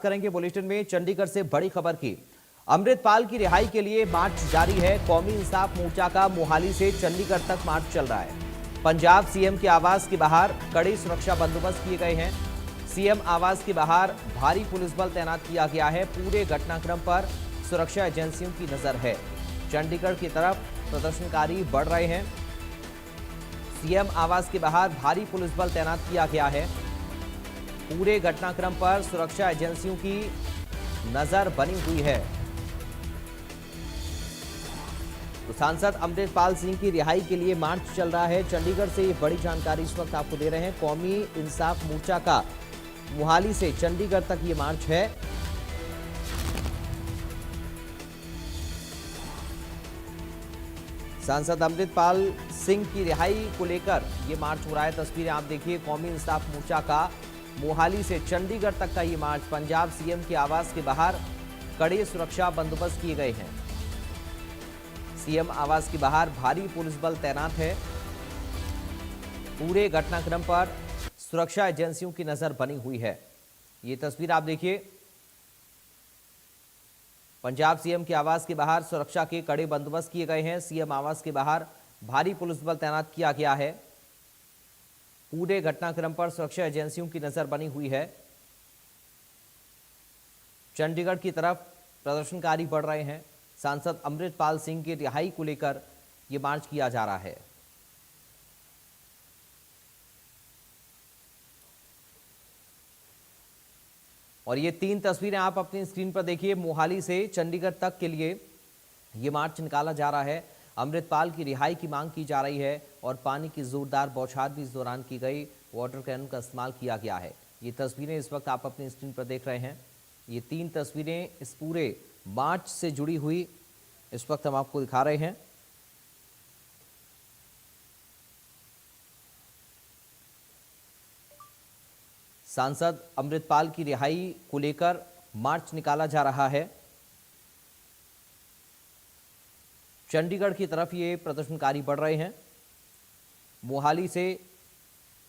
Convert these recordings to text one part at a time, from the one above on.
करेंगे बुलेटिन में चंडीगढ़ से बड़ी खबर की। अमृतपाल की रिहाई के लिए मार्च जारी है। कौमी इंसाफ मोर्चा का मोहाली से चंडीगढ़ तक मार्च चल रहा है। पंजाब सीएम के आवास के बाहर कड़े सुरक्षा बंदोबस्त किए गए हैं। सीएम आवास के बाहर भारी पुलिस बल तैनात किया गया है। पूरे घटनाक्रम पर सुरक्षा एजेंसियों की नजर है। चंडीगढ़ की तरफ प्रदर्शनकारी बढ़ रहे हैं। सीएम आवास के बाहर भारी पुलिस बल तैनात किया गया है। पूरे घटनाक्रम पर सुरक्षा एजेंसियों की नजर बनी हुई है। तो सांसद अमृतपाल सिंह की रिहाई के लिए मार्च चल रहा है। चंडीगढ़ से ये बड़ी जानकारी इस वक्त आपको दे रहे हैं। कौमी इंसाफ मोर्चा का मोहाली से चंडीगढ़ तक ये मार्च है। सांसद अमृतपाल सिंह की रिहाई को लेकर ये मार्च हो रहा है। तस्वीरें आप देखिए, कौमी इंसाफ मोर्चा का मोहाली से चंडीगढ़ तक का ये मार्च। पंजाब सीएम के आवास के बाहर कड़े सुरक्षा बंदोबस्त किए गए हैं। सीएम आवास के बाहर भारी पुलिस बल तैनात है। पूरे घटनाक्रम पर सुरक्षा एजेंसियों की नजर बनी हुई है। ये तस्वीर आप देखिए, पंजाब सीएम के आवास के बाहर सुरक्षा के कड़े बंदोबस्त किए गए हैं। सीएम आवास के बाहर भारी पुलिस बल तैनात किया गया है। पूरे घटनाक्रम पर सुरक्षा एजेंसियों की नजर बनी हुई है। चंडीगढ़ की तरफ प्रदर्शनकारी बढ़ रहे हैं। सांसद अमृतपाल सिंह की रिहाई को लेकर यह मार्च किया जा रहा है। और ये 3 तस्वीरें आप अपनी स्क्रीन पर देखिए। मोहाली से चंडीगढ़ तक के लिए ये मार्च निकाला जा रहा है। अमृतपाल की रिहाई की मांग की जा रही है और पानी की जोरदार बौछार भी इस दौरान की गई। वाटर कैनन का इस्तेमाल किया गया है। ये तस्वीरें इस वक्त आप अपनी स्क्रीन पर देख रहे हैं। ये 3 तस्वीरें इस पूरे मार्च से जुड़ी हुई इस वक्त हम आपको दिखा रहे हैं। सांसद अमृतपाल की रिहाई को लेकर मार्च निकाला जा रहा है। चंडीगढ़ की तरफ ये प्रदर्शनकारी बढ़ रहे हैं। मोहाली से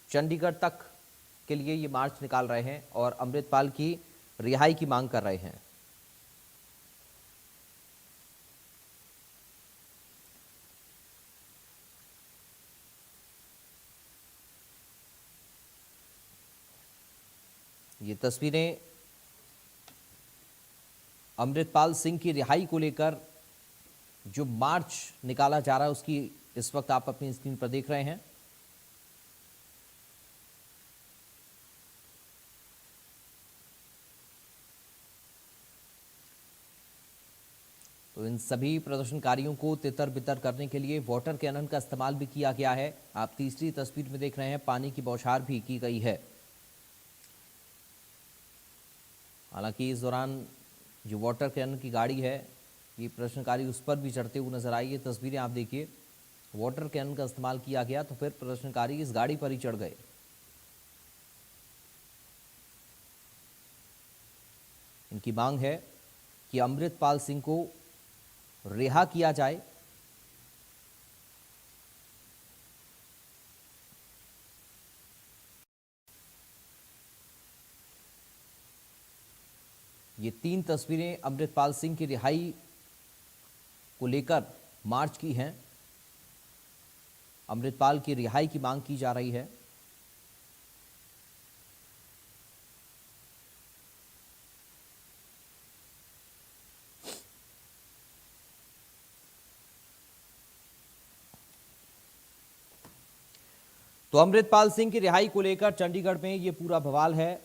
चंडीगढ़ तक के लिए ये मार्च निकाल रहे हैं और अमृतपाल की रिहाई की मांग कर रहे हैं। ये तस्वीरें अमृतपाल सिंह की रिहाई को लेकर जो मार्च निकाला जा रहा है उसकी इस वक्त आप अपनी स्क्रीन पर देख रहे हैं। तो इन सभी प्रदर्शनकारियों को तितर बितर करने के लिए वाटर कैनन का इस्तेमाल भी किया गया है। आप तीसरी तस्वीर में देख रहे हैं, पानी की बौछार भी की गई है। हालांकि इस दौरान जो वाटर कैनन की गाड़ी है, ये प्रदर्शनकारी उस पर भी चढ़ते हुए नजर आई। ये तस्वीरें आप देखिए, वाटर कैनन का इस्तेमाल किया गया तो फिर प्रदर्शनकारी इस गाड़ी पर ही चढ़ गए। इनकी मांग है कि अमृतपाल सिंह को रिहा किया जाए। ये 3 तस्वीरें अमृतपाल सिंह की रिहाई को लेकर मार्च की हैं। अमृतपाल की रिहाई की मांग की जा रही है। तो अमृतपाल सिंह की रिहाई को लेकर चंडीगढ़ में ये पूरा बवाल है।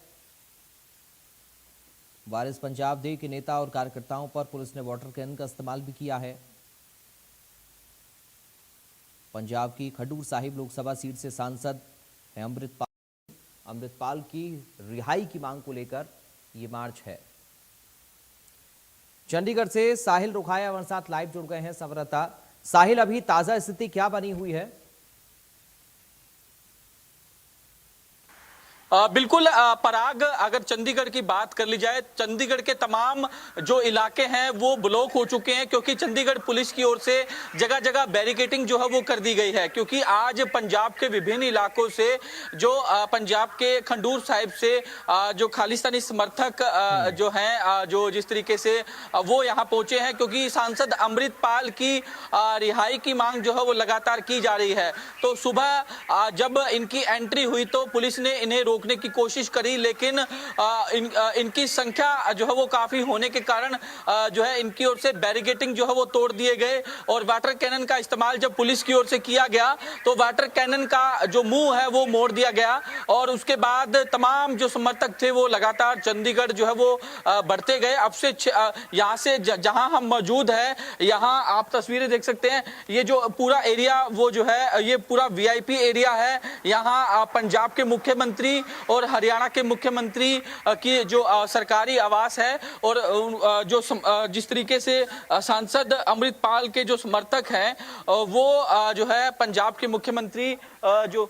वारिस पंजाब दे के नेता और कार्यकर्ताओं पर पुलिस ने वाटर कैनन का इस्तेमाल भी किया है। पंजाब की खडूर साहिब लोकसभा सीट से सांसद है अमृतपाल की रिहाई की मांग को लेकर ये मार्च है। चंडीगढ़ से साहिल रुखाया हमारे साथ लाइव जुड़ गए हैं संवाददाता। साहिल, अभी ताजा स्थिति क्या बनी हुई है? बिल्कुल पराग, अगर चंडीगढ़ की बात कर ली जाए, चंडीगढ़ के तमाम जो इलाके हैं वो ब्लॉक हो चुके हैं, क्योंकि चंडीगढ़ पुलिस की ओर से जगह जगह बैरिकेडिंग जो है वो कर दी गई है। क्योंकि आज पंजाब के विभिन्न इलाकों से जो पंजाब के खंडूर साहिब से जो खालिस्तानी समर्थक जो हैं, जो जिस तरीके से वो यहाँ पहुंचे हैं, क्योंकि सांसद अमृतपाल की रिहाई की मांग जो है वो लगातार की जा रही है। तो सुबह जब इनकी एंट्री हुई तो पुलिस ने इन्हें रोकने की कोशिश करी, लेकिन इनकी संख्या जो है वो काफी होने के कारण जो है इनकी ओर से बैरिकेडिंग जो है वो तोड़ दिए गए और वाटर कैनन का इस्तेमाल जब पुलिस की ओर से किया गया तो वाटर कैनन का जो मुंह है वो मोड़ दिया गया। और उसके बाद तमाम जो समर्थक थे वो लगातार चंडीगढ़ जो है वो बढ़ते गए। अब से यहाँ से जहां हम मौजूद है, यहाँ आप तस्वीरें देख सकते हैं, ये जो पूरा एरिया वो जो है ये पूरा वीआईपी एरिया है। यहाँ पंजाब के मुख्यमंत्री और हरियाणा के मुख्यमंत्री की जो सरकारी आवास है और जो जिस तरीके से सांसद अमृतपाल के जो समर्थक हैं वो जो है पंजाब के मुख्यमंत्री जो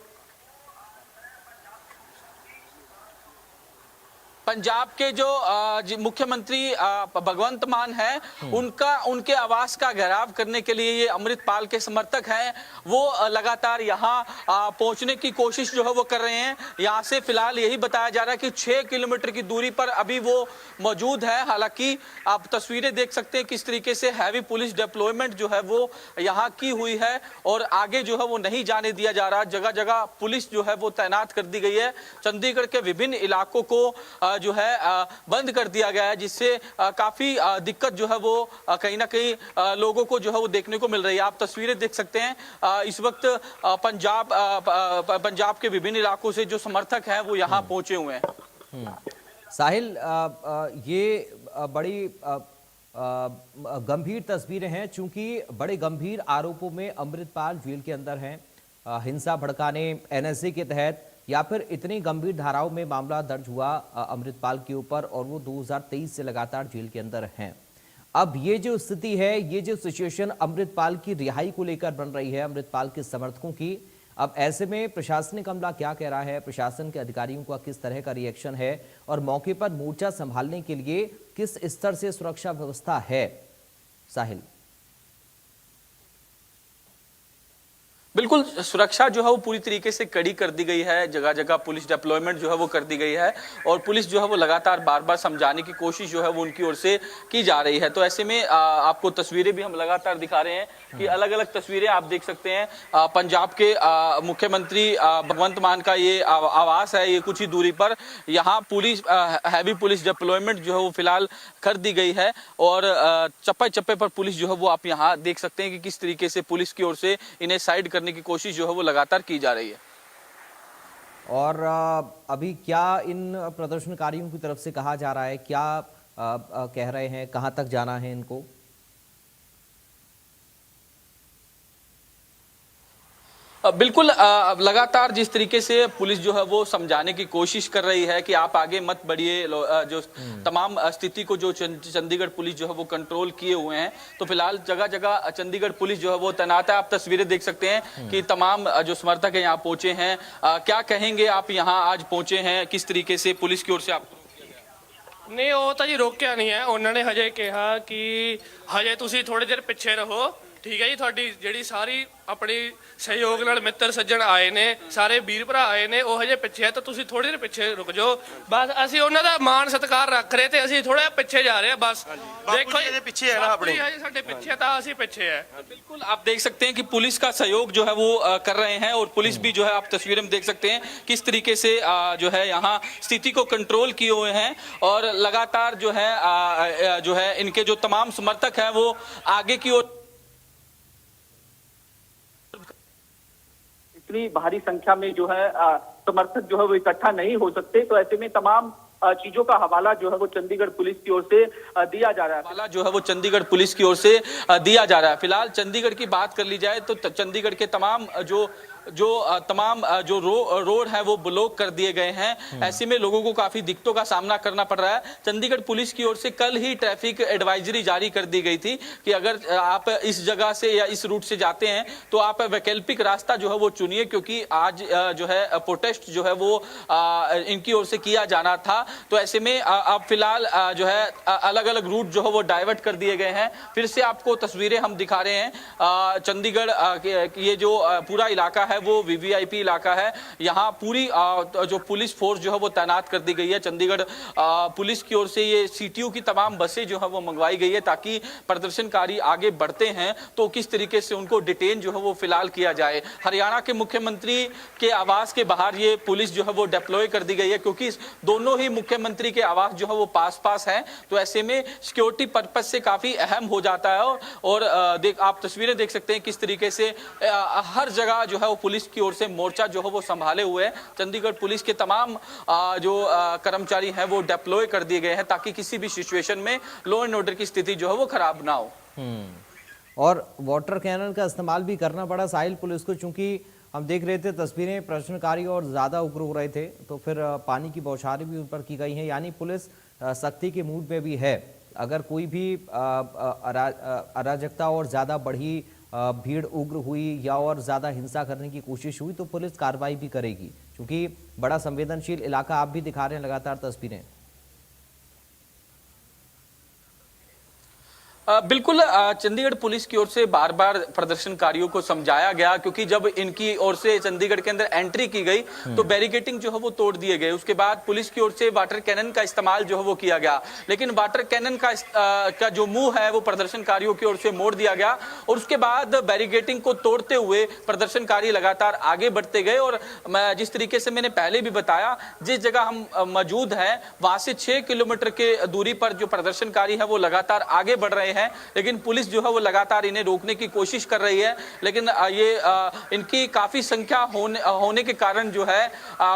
पंजाब के जो मुख्यमंत्री भगवंत मान है, उनके आवास का घेराव करने के लिए ये अमृतपाल के समर्थक हैं वो लगातार यहाँ पहुंचने की कोशिश जो है वो कर रहे हैं। यहाँ से फिलहाल यही बताया जा रहा है कि 6 किलोमीटर की दूरी पर अभी वो मौजूद है। हालांकि आप तस्वीरें देख सकते हैं किस तरीके से हैवी पुलिस डिप्लॉयमेंट जो है वो यहाँ की हुई है और आगे जो है वो नहीं जाने दिया जा रहा। जगह जगह पुलिस जो है वो तैनात कर दी गई है। चंडीगढ़ के विभिन्न इलाकों को जो है बंद कर दिया गया है, जिससे काफी दिक्कत जो है वो कहीं ना कहीं लोगों को जो है वो देखने को मिल रही है। आप तस्वीरें देख सकते हैं इस वक्त पंजाब के विभिन्न इलाकों से जो समर्थक हैं वो यहाँ पहुंचे हुए हैं। साहिल, ये बड़ी गंभीर तस्वीरें हैं, चूंकि बड़े गंभीर आरोपों में अमृतपाल जेल के अंदर हैं। हिंसा भड़काने एनएसए के तहत या फिर इतनी गंभीर धाराओं में मामला दर्ज हुआ अमृतपाल के ऊपर और वो 2023 से लगातार जेल के अंदर हैं। अब ये जो स्थिति है, ये जो सिचुएशन अमृतपाल की रिहाई को लेकर बन रही है, अमृतपाल के समर्थकों की, अब ऐसे में प्रशासनिक अमला क्या कह रहा है, प्रशासन के अधिकारियों का किस तरह का रिएक्शन है और मौके पर मोर्चा संभालने के लिए किस स्तर से सुरक्षा व्यवस्था है? साहिल, बिल्कुल, सुरक्षा जो है वो पूरी तरीके से कड़ी कर दी गई है। जगह जगह पुलिस डिप्लॉयमेंट जो है वो कर दी गई है और पुलिस जो है वो लगातार बार बार समझाने की कोशिश जो है वो उनकी ओर से की जा रही है। तो ऐसे में आपको तस्वीरें भी हम लगातार दिखा रहे हैं कि अलग अलग तस्वीरें आप देख सकते हैं। पंजाब के मुख्यमंत्री भगवंत मान का ये आवास है, ये कुछ ही दूरी पर। यहाँ पुलिस हैवी पुलिस डिप्लॉयमेंट जो है वो फिलहाल कर दी गई है और चप्पे चप्पे पर पुलिस जो है वो आप यहाँ देख सकते हैं कि किस तरीके से पुलिस की ओर से इन्हें साइड करने की कोशिश जो है वो लगातार की जा रही है। और अभी क्या इन प्रदर्शनकारियों की तरफ से कहा जा रहा है, क्या कह रहे हैं, कहां तक जाना है इनको? बिल्कुल, लगातार जिस तरीके से पुलिस जो है वो समझाने की कोशिश कर रही है कि आप आगे मत बढ़िए, जो तमाम स्थिति को जो चंडीगढ़ पुलिस जो है वो कंट्रोल किए हुए हैं। तो फिलहाल जगह जगह चंडीगढ़ पुलिस जो है वो तैनात है। आप तस्वीरें देख सकते हैं कि तमाम जो समर्थक है यहाँ पहुंचे हैं। क्या कहेंगे आप, यहाँ आज पहुंचे हैं, किस तरीके से पुलिस की ओर से आप? नहीं, ਉਹ ਤਾਂ ਜੀ ਰੋਕਿਆ ਨਹੀਂ ਹੈ। ਉਹਨਾਂ ਨੇ ਹਜੇ ਕਿਹਾ ਕਿ ਹਜੇ ਤੁਸੀਂ ਥੋੜੀ ਦੇਰ ਪਿੱਛੇ ਰਹੋ। ਠੀਕ ਹੈ ਜੀ, ਤੁਹਾਡੀ ਜਿਹੜੀ ਸਾਰੀ ਆਪਣੀ ਸਹਿਯੋਗ ਨਾਲ ਮਿੱਤਰ ਸੱਜਣ ਆਏ ਨੇ, ਸਾਰੇ ਵੀਰ ਭਰਾ ਆਏ ਨੇ, ਉਹ ਹਜੇ ਪਿੱਛੇ ਹੈ, ਤਾਂ ਤੁਸੀਂ ਥੋੜੀ ਦੇਰ ਪਿੱਛੇ ਰੁਕ ਜਾਓ। ਬਸ ਅਸੀਂ ਉਹਨਾਂ ਦਾ ਮਾਣ ਸਤਿਕਾਰ ਰੱਖ ਰਹੇ ਤੇ ਅਸੀਂ ਥੋੜਾ ਪਿੱਛੇ ਜਾ ਰਹੇ ਹਾਂ। ਬਸ देखो जी पीछे है ना अपने साडे पीछे था, ਅਸੀਂ ਪਿੱਛੇ है। बिल्कुल, आप देख सकते हैं कि पुलिस का सहयोग जो है वो कर रहे हैं और पुलिस भी जो है आप तस्वीरें में देख सकते हैं किस तरीके से जो है यहाँ स्थिति को कंट्रोल किए हुए हैं और लगातार जो है इनके जो तमाम समर्थक हैं वो आगे की ओर। इतनी भारी संख्या में जो है समर्थक जो है वो इकट्ठा नहीं हो सकते, तो ऐसे में तमाम चीजों का हवाला जो है वो चंडीगढ़ पुलिस की ओर से दिया जा रहा है। हवाला जो है वो चंडीगढ़ पुलिस की ओर से दिया जा रहा है। फिलहाल चंडीगढ़ की बात कर ली जाए तो चंडीगढ़ के तमाम जो जो तमाम जो रोड है वो ब्लॉक कर दिए गए हैं। ऐसे में लोगों को काफी दिक्कतों का सामना करना पड़ रहा है। चंडीगढ़ पुलिस की ओर से कल ही ट्रैफिक एडवाइजरी जारी कर दी गई थी कि अगर आप इस जगह से या इस रूट से जाते हैं तो आप वैकल्पिक रास्ता जो है वो चुनिए, क्योंकि आज जो है प्रोटेस्ट जो है वो इनकी ओर से किया जाना था। तो ऐसे में अब फिलहाल जो है अलग अलग रूट जो है वो डाइवर्ट कर दिए गए हैं। फिर से आपको तस्वीरें हम दिखा रहे हैं। चंडीगढ़ ये जो पूरा इलाका है वो वीवीआईपी इलाका है। यहाँ पूरी जो पुलिस फोर्स जो है वो तैनात कर दी गई है। चंडीगढ़ पुलिस की ओर से ये सीटीयू की तमाम बसें जो है वो मंगवाई गई है ताकि प्रदर्शनकारी आगे बढ़ते हैं तो किस तरीके से उनको डिटेन जो है वो फिलहाल किया जाए। हरियाणा के मुख्यमंत्री के आवास के बाहर ये पुलिस जो है वो डिप्लॉय कर दी गई है, क्योंकि दोनों ही मुख्यमंत्री के आवास जो है वो पास है। तो ऐसे में सिक्योरिटी पर्पज से काफी अहम हो जाता है। और आप तस्वीरें देख सकते हैं किस तरीके से हर जगह जो है वो पुलिस की ओर से मोर्चा जो है वो संभाले हुए है। चंडीगढ़ पुलिस के तमाम जो कर्मचारी हैं वो डिप्लॉय कर दिए गए हैं ताकि किसी भी सिचुएशन में लॉ एंड ऑर्डर की स्थिति जो है वो खराब ना हो। और वाटर कैनन का इस्तेमाल भी करना पड़ा साहिल पुलिस को, चूंकि हम देख रहे थे तस्वीरें प्रदर्शनकारी और ज्यादा उग्र हो रहे थे, तो फिर पानी की बौछारें भी उन पर की गई हैं। यानी पुलिस सख्ती के मूड में भी है। अगर कोई भी अराजकता और ज्यादा बढ़ी, भीड़ उग्र हुई या और ज्यादा हिंसा करने की कोशिश हुई तो पुलिस कार्रवाई भी करेगी, क्योंकि बड़ा संवेदनशील इलाका आप भी दिखा रहे हैं लगातार तस्वीरें। बिल्कुल, चंडीगढ़ पुलिस की ओर से बार बार प्रदर्शनकारियों को समझाया गया, क्योंकि जब इनकी ओर से चंडीगढ़ के अंदर एंट्री की गई तो बैरिकेटिंग जो है वो तोड़ दिए गए। उसके बाद पुलिस की ओर से वाटर कैनन का इस्तेमाल जो है वो किया गया, लेकिन वाटर कैनन का जो मुंह है वो प्रदर्शनकारियों की ओर से मोड़ दिया गया। और उसके बाद बैरिकेटिंग को तोड़ते हुए प्रदर्शनकारी लगातार आगे बढ़ते गए। और जिस तरीके से मैंने पहले भी बताया, जिस जगह हम मौजूद हैं वहां से 6 किलोमीटर के दूरी पर जो प्रदर्शनकारी है वो लगातार आगे बढ़ रहे हैं, लेकिन पुलिस जो है वो लगातार इन्हें रोकने की कोशिश कर रही है। लेकिन ये इनकी काफी संख्या होने के कारण जो है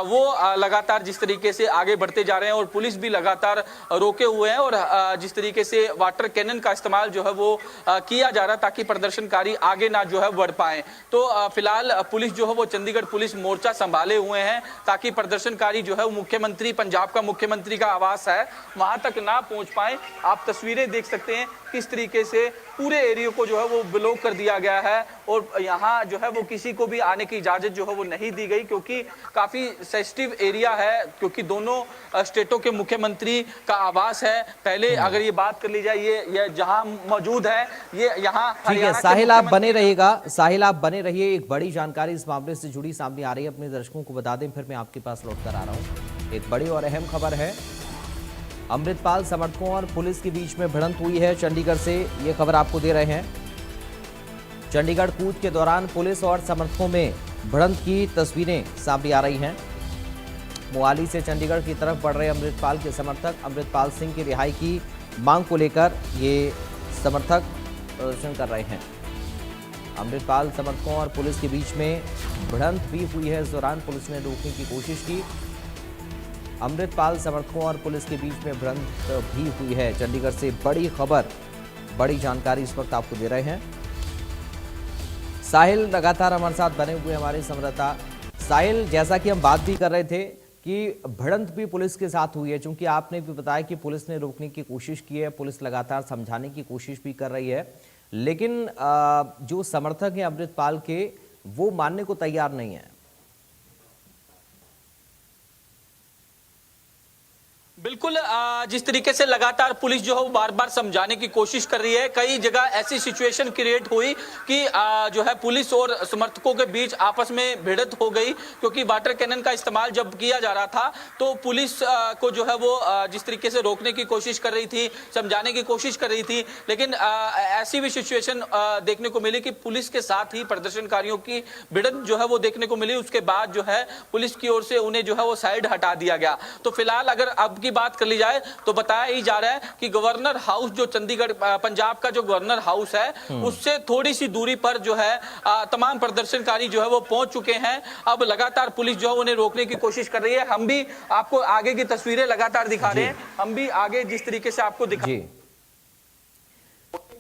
वो लगातार जिस तरीके से आगे बढ़ते जा रहे हैं और पुलिस भी लगातार रोके हुए हैं। और जिस तरीके से वाटर कैनन का इस्तेमाल जो है वो किया जा रहा है ताकि प्रदर्शनकारी आगे ना जो है बढ़ पाए। तो फिलहाल पुलिस जो है वो चंडीगढ़ पुलिस मोर्चा संभाले हुए हैं ताकि प्रदर्शनकारी जो है वो मुख्यमंत्री, पंजाब का मुख्यमंत्री का आवास है, वहां तक ना पहुंच पाए। आप तस्वीरें देख सकते हैं किस तरीके से पूरे एरिया को जो है वो ब्लॉक कर दिया गया है। और यहाँ जो है वो किसी को भी आने की इजाजत जो है वो नहीं दी गई, क्योंकि काफी सेंसिटिव एरिया है, क्योंकि दोनों स्टेटों के मुख्यमंत्री का आवास है। पहले अगर ये बात कर ली जाए, ये जहां मौजूद है ये यहाँ। ठीक है साहिल, आप बने रहिएगा। साहिल आप बने रहिए, एक बड़ी जानकारी इस मामले से जुड़ी सामने आ रही है, अपने दर्शकों को बता दें, फिर मैं आपके पास लौट कर आ रहा हूँ। एक बड़ी और अहम खबर है, अमृतपाल समर्थकों और पुलिस के बीच में भिड़ंत हुई है। चंडीगढ़ से ये खबर आपको दे रहे हैं। चंडीगढ़ कूच के दौरान पुलिस और समर्थकों में भिड़ंत की तस्वीरें सामने आ रही हैं। मोहाली से चंडीगढ़ की तरफ बढ़ रहे अमृतपाल के समर्थक अमृतपाल सिंह की रिहाई की मांग को लेकर ये समर्थक प्रदर्शन कर रहे हैं। अमृतपाल समर्थकों और पुलिस के बीच में भिड़ंत भी हुई है। इस दौरान पुलिस ने रोकने की कोशिश की। अमृतपाल समर्थकों और पुलिस के बीच में भिड़ंत भी हुई है। चंडीगढ़ से बड़ी खबर, बड़ी जानकारी इस वक्त आपको दे रहे हैं। साहिल लगातार हमारे साथ बने हुए हमारे संवाददाता। साहिल, जैसा कि हम बात भी कर रहे थे कि भिड़ंत भी पुलिस के साथ हुई है, चूंकि आपने भी बताया कि पुलिस ने रोकने की कोशिश की है, पुलिस लगातार समझाने की कोशिश भी कर रही है, लेकिन जो समर्थक हैं अमृतपाल के वो मानने को तैयार नहीं है। बिल्कुल, जिस तरीके से लगातार पुलिस जो है वो बार बार समझाने की कोशिश कर रही है। कई जगह ऐसी सिचुएशन क्रिएट हुई कि जो है पुलिस और समर्थकों के बीच आपस में भिड़ंत हो गई, क्योंकि वाटर कैनन का इस्तेमाल जब किया जा रहा था तो पुलिस को जो है वो जिस तरीके से रोकने की कोशिश कर रही थी, समझाने की कोशिश कर रही थी, लेकिन ऐसी भी सिचुएशन देखने को मिली कि पुलिस के साथ ही प्रदर्शनकारियों की भिड़ंत जो है वो देखने को मिली। उसके बाद जो है पुलिस की ओर से उन्हें जो है वो साइड हटा दिया गया। तो फिलहाल अगर अब की बात कर ली जाए तो बताया ही जा रहा है कि गवर्नर हाउस, जो चंडीगढ़ पंजाब का जो गवर्नर हाउस है उससे थोड़ी सी दूरी पर जो है तमाम प्रदर्शनकारी जो है वो पहुंच चुके हैं। अब लगातार पुलिस जो है उन्हें रोकने की कोशिश कर रही है। हम भी आपको आगे की तस्वीरें लगातार दिखा रहे हैं। हम भी आगे जिस तरीके से आपको दिखा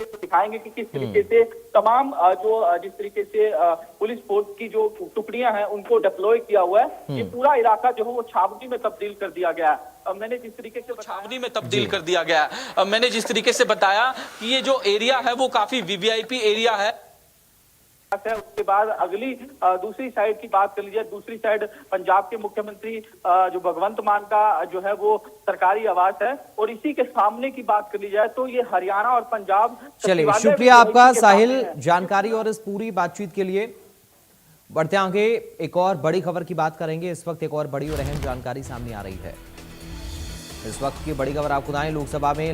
दिखाएंगे कि किस तरीके से तमाम जिस तरीके से पुलिस फोर्स की जो टुकड़ियां हैं उनको डिप्लॉय किया हुआ है। ये पूरा इलाका जो है वो छावनी में तब्दील कर दिया गया है। मैंने जिस तरीके से छावनी में तब्दील कर दिया गया है। मैंने जिस तरीके से बताया कि ये जो एरिया है वो काफी वीवीआईपी एरिया है। उसके बाद अगली दूसरी साइड की बात कर लीजिए, दूसरी साइड पंजाब के मुख्यमंत्री जो भगवंत मान का जो है वो सरकारी आवास है, और इसी के सामने की बात कर ली जाए तो ये हरियाणा और पंजाब। चलिए, शुक्रिया आपका साहिल जानकारी और इस पूरी बातचीत के लिए। बढ़ते आगे एक और बड़ी खबर की बात करेंगे। इस वक्त एक और बड़ी और अहम जानकारी सामने आ रही है। इस वक्त की बड़ी खबर आपको बताएं, लोकसभा में